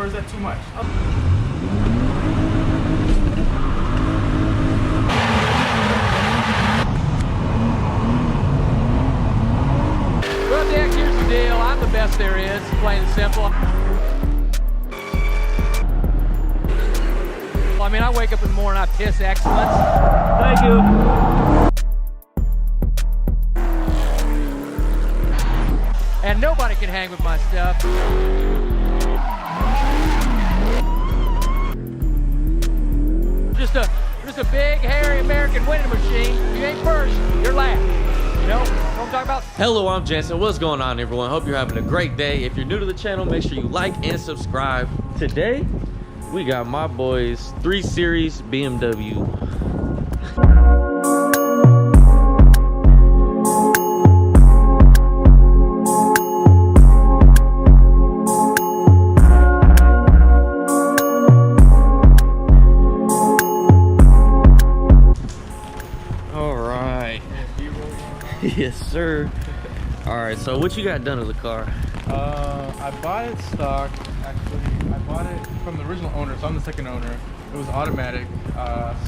or is that too much? Well, Dick, here's the deal. I'm the best there is, plain and simple. I mean, I wake up in the morning, I piss excellence. Thank you. And nobody can hang with my stuff. Just a big, hairy American winning machine. If you ain't first, you're last. You know what I'm talking about? Hello, I'm Jensen. What's going on, everyone? Hope you're having a great day. If you're new to the channel, make sure you like and subscribe. Today, we got my boy's 3 Series BMW. All right. Yes, sir. All right, so what you got done to the car? I bought it stock. Actually, I bought it from the original owner, so I'm the second owner. It was automatic.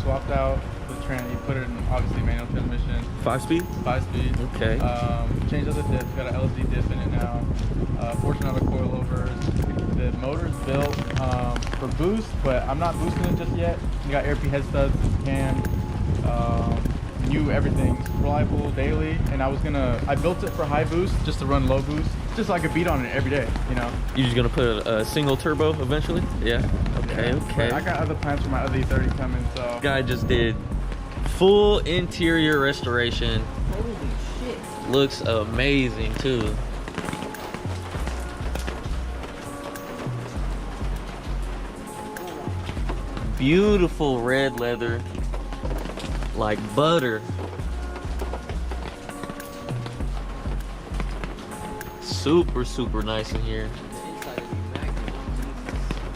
Swapped out the tranny, put it in obviously manual transmission. 5-speed? 5-speed. Okay. Changed out the diff. Got an LSD diff in it now. Portion of the coilovers. The motor's built for boost, but I'm not boosting it just yet. You got air head studs, cam. New everything, reliable daily, and I built it for high boost just to run low boost, just so I could beat on it every day, you know. You just gonna put a single turbo eventually? Yeah. Okay. Yeah. Okay. But I got other plans for my other E30 coming, so. Guy just did full interior restoration. Holy shit. Looks amazing too. Beautiful red leather. Like butter. Super nice in here.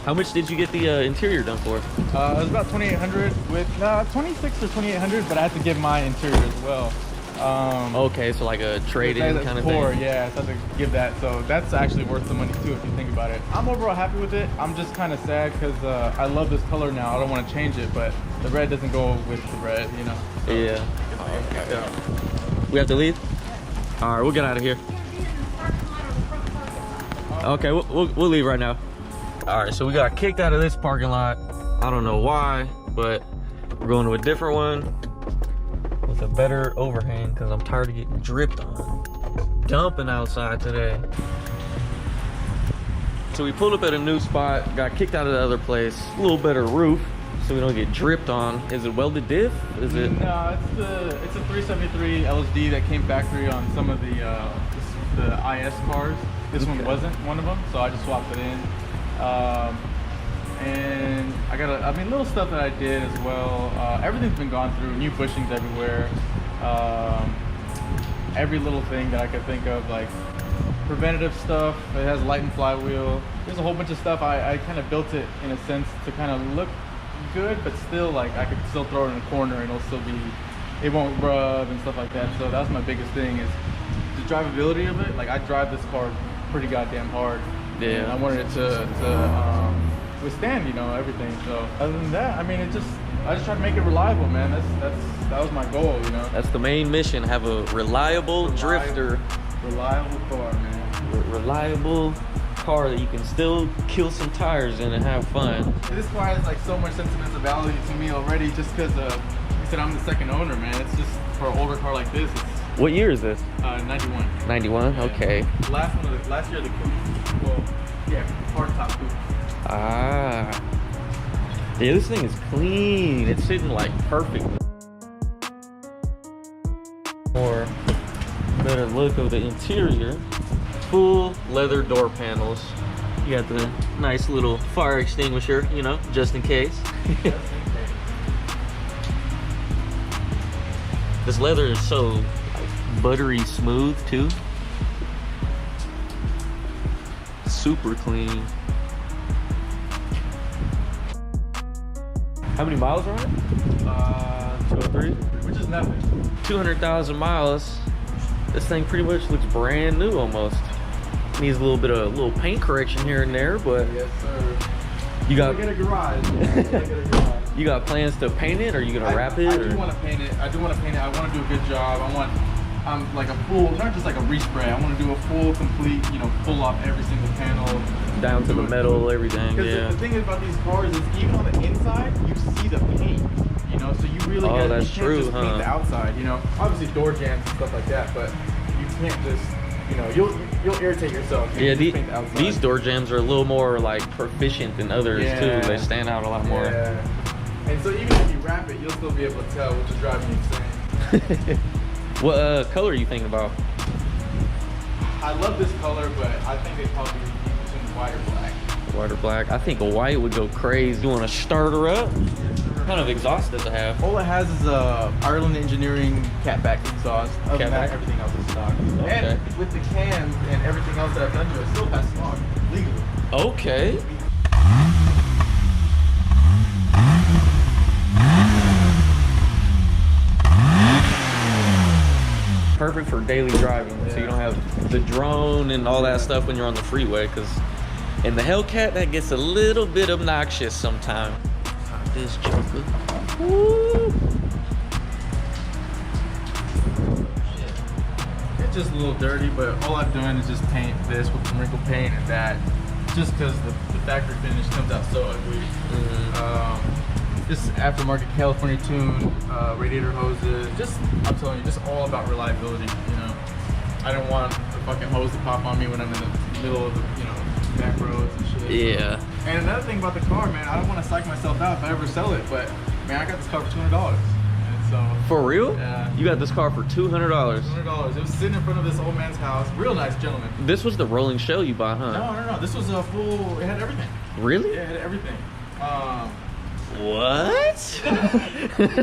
How much did you get the interior done for? It was about 2,800 with 26 or 2,800, but I had to give my interior as well. Okay, so like a trade-in kind of poor, thing. yeah, so I had to give that. So that's actually worth the money too if you think about it. I'm overall happy with it. I'm just kind of sad because I love this color now. I don't want to change it, but the red doesn't go with the red, you know. So Yeah. We have to leave? All right, we'll get out of here. Okay, we'll leave right now. All right, so we got kicked out of this parking lot. I don't know why, but we're going to a different one with a better overhang because I'm tired of getting dripped on. Dumping outside today. So we pulled up at a new spot, got kicked out of the other place. A little better roof so we don't get dripped on. Is it welded diff? Is it? No, it's a 373 LSD that came factory on some of the IS cars. This one wasn't one of them, so I just swapped it in. And I got little stuff that I did as well. Everything's been gone through, new bushings everywhere. Every little thing that I could think of, like preventative stuff. It has light and flywheel. There's a whole bunch of stuff. I kind of built it in a sense to kind of look good, but still like I could still throw it in a corner and it'll still be, it won't rub and stuff like that. So that's my biggest thing is the drivability of it. Like I drive this car pretty goddamn hard. Yeah. And I wanted it to withstand, you know, everything. So other than that, I mean, I just try to make it reliable, man. That was my goal, you know. That's the main mission. Have a reliable drifter. Reliable car, man. Reliable car that you can still kill some tires in and have fun. This car has like so much sentimentality to me already, just because like I said, I'm the second owner, man. It's just for an older car like this. What year is this? 91. 91. Yeah. Okay. Last year the coupe. Well, yeah, hard top coupe. Ah. Yeah, this thing is clean. It's sitting like perfect. More better look of the interior. Full leather door panels. You got the nice little fire extinguisher, you know, just in case. This leather is so buttery smooth too. Super clean. How many miles are on it? 203. Which is nothing. 200,000 miles. This thing pretty much looks brand new almost. Needs a little paint correction here and there, but Yes, sir. you got Get a garage. Get a garage. you got plans to paint it, or you gonna wrap it? I do want to paint it. I want to do a good job. I want like a full, not just like a respray. I want to do a full, complete, you know, pull off every single panel, down to the metal, everything. Yeah. The thing about these cars is even on the inside, you see the paint. You know, so you really Oh, gotta, that's you can't true, just paint the outside. You know, obviously door jams and stuff like that, but you can't just, you know, you'll irritate yourself. You Yeah, just paint the outside. these door jams are a little more like proficient than others too. They stand out a lot more. Yeah. And so even if you wrap it, you'll still be able to tell, which is driving me insane. What color are you thinking about? I love this color, but I think they probably need between white or black. White or black? I think a white would go crazy. You want to start her up? What kind of exhaust does it have? All it has is a Ireland Engineering catback exhaust. Other than that, Catback? everything else is stock. Okay. And with the cams and everything else that I've done to it, still has stock legally. Okay. Perfect for daily driving, so you don't have the drone and all that stuff when you're on the freeway, because in the Hellcat that gets a little bit obnoxious sometimes. This joker. Woo. It's just a little dirty, but all I've done is just paint this with some wrinkle paint and that, just because the factory finish comes out so ugly. This aftermarket California tune, radiator hoses, I'm telling you, just all about reliability, you know. I don't want the fucking hose to pop on me when I'm in the middle of the, you know, back roads and shit. Yeah. And another thing about the car, man, I don't want to psych myself out if I ever sell it, but man, I got this car for $200. And so, For real? Yeah. You got this car for $200. $200. It was sitting in front of this old man's house. Real nice gentleman. This was the rolling shell you bought, huh? No. This was a full, it had everything. Really? Yeah, it had everything. What?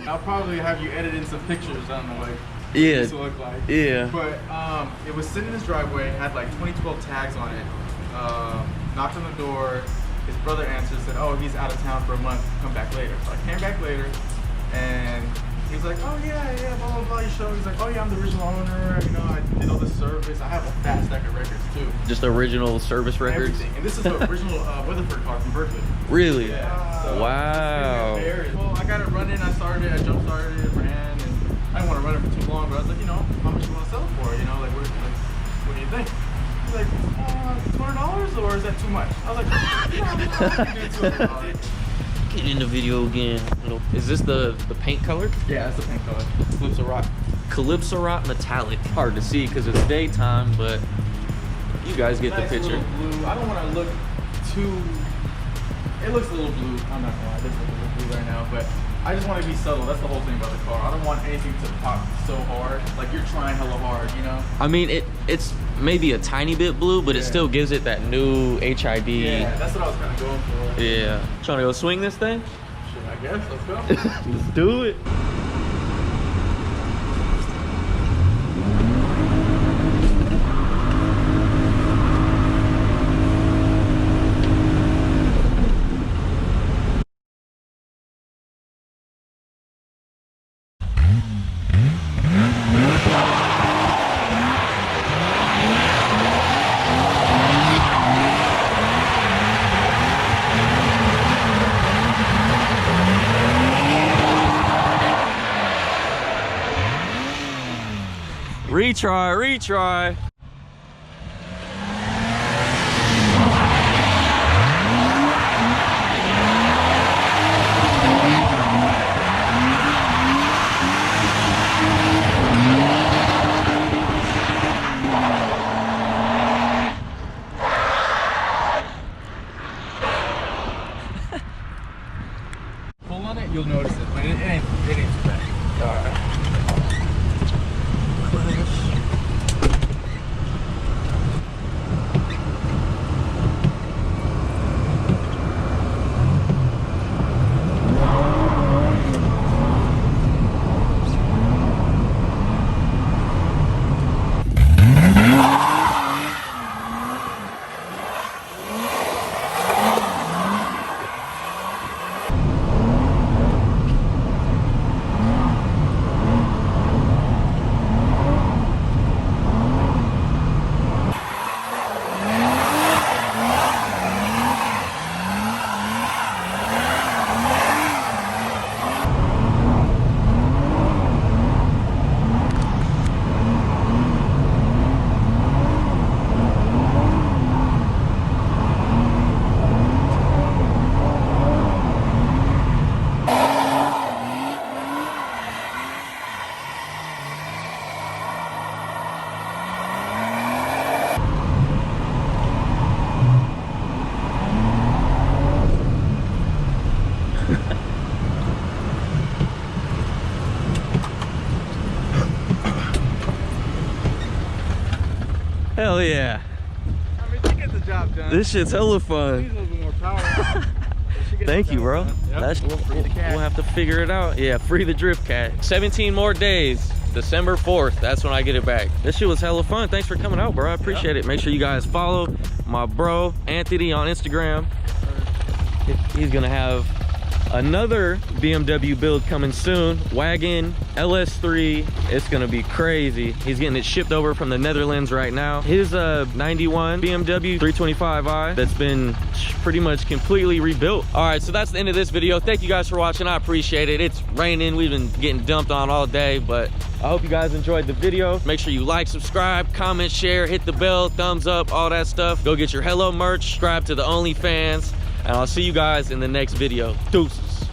I'll probably have you edit in some pictures. I don't know, like, what Yeah. this will look like. Yeah. But it was sitting in his driveway, had like 2012 tags on it. Knocked on the door. His brother answered, said, "Oh, he's out of town for a month. Come back later." So I came back later, and he's like, "Oh yeah, blah blah blah." You show. He's like, "Oh yeah, I'm the original owner. You know, I did all the service. I have a fat stack of records too. Just original service records? Everything. And this is the original Weatherford car from Berkeley." Really? Yeah. So wow. well, I got it running. I jump started it, ran, and I didn't want to run it for too long. But I was like, you know, how much you want to sell it for? You know, like what do you think? He's like, $200, or is that too much? I was like, no, I can do $200. Get in the video again. Is this the paint color? Yeah, that's the paint color. Calypso Rock. Calypso Rock Metallic. Hard to see because it's daytime, but you guys get Nice the picture. little blue. I don't want to look too. It looks a little blue. I'm not gonna lie, it does look a little blue right now, but I just want to be subtle. That's the whole thing about the car. I don't want anything to pop so hard, like you're trying hella hard, you know? I mean, it's maybe a tiny bit blue, but it Yeah. still gives it that new HID. Yeah, that's what I was kind of going for. Yeah. Trying to go swing this thing? Shit, I guess. Let's go. Let's do it. Retry. Pull on it, you'll notice it, but it ain't too bad. All right. Hell yeah. I mean, she gets the job done. This shit's hella Needs a fun. little bit more power. Thank you, bro. Yep. That's, We'll free the cat. we'll have to figure it out. Yeah, free the drift cat. 17 more days. December 4th. That's when I get it back. This shit was hella fun. Thanks for coming out, bro. I appreciate it. Make sure you guys follow my bro, Anthony, on Instagram. He's gonna have another BMW build coming soon. Wagon LS3. It's gonna be crazy. He's getting it shipped over from the Netherlands right now. His 91 BMW 325i that's been pretty much completely rebuilt. All right, so that's the end of this video. Thank you guys for watching. I appreciate it. It's raining. We've been getting dumped on all day, but I hope you guys enjoyed the video. Make sure you like, subscribe, comment, share, hit the bell, thumbs up, all that stuff. Go get your Hello merch, subscribe to the OnlyFans, and I'll see you guys in the next video. Deuces.